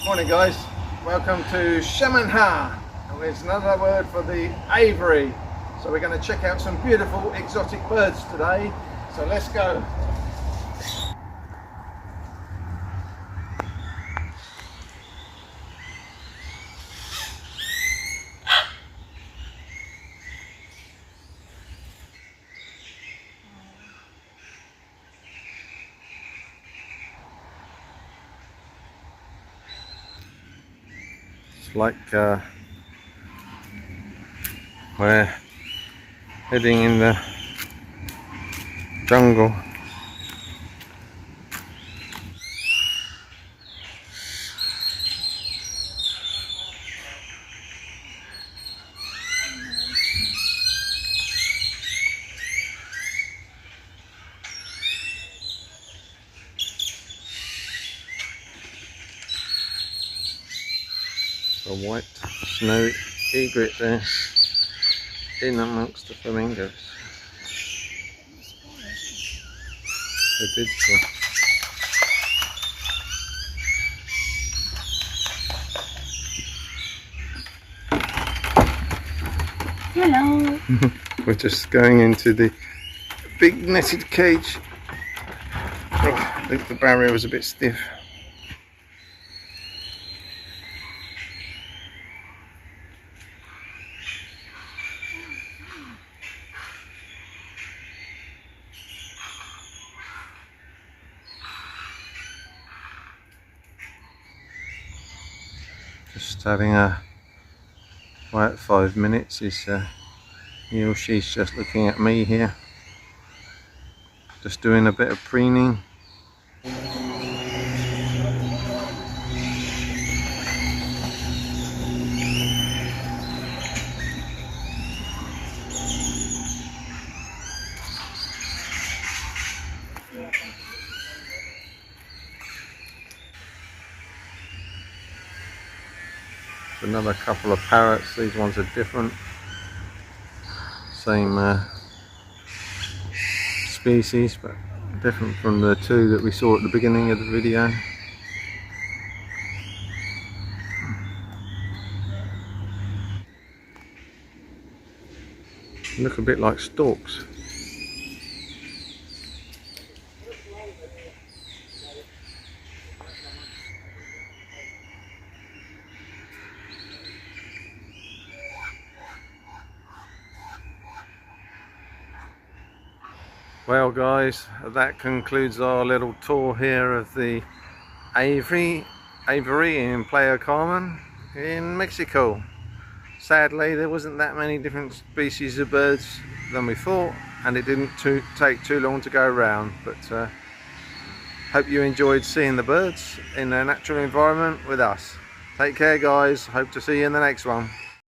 Morning guys, welcome to Shamanha, and it's another word for the aviary. So we're going to check out some beautiful exotic birds today, so let's go. Like we're heading in the jungle. A white snowy egret there in amongst the flamingos. They did so. Hello. We're just going into the big netted cage. I think the barrier was a bit stiff. Just having a quiet 5 minutes. Is she's just looking at me here, just doing a bit of preening. Another couple of parrots. These ones are different, same species, but different from the two that we saw at the beginning of the video. Look a bit like storks. Well guys, that concludes our little tour here of the Avairy in Playa del Carmen in Mexico. Sadly, there wasn't that many different species of birds than we thought, and it didn't take too long to go around, but hope you enjoyed seeing the birds in their natural environment with us. Take care guys, hope to see you in the next one.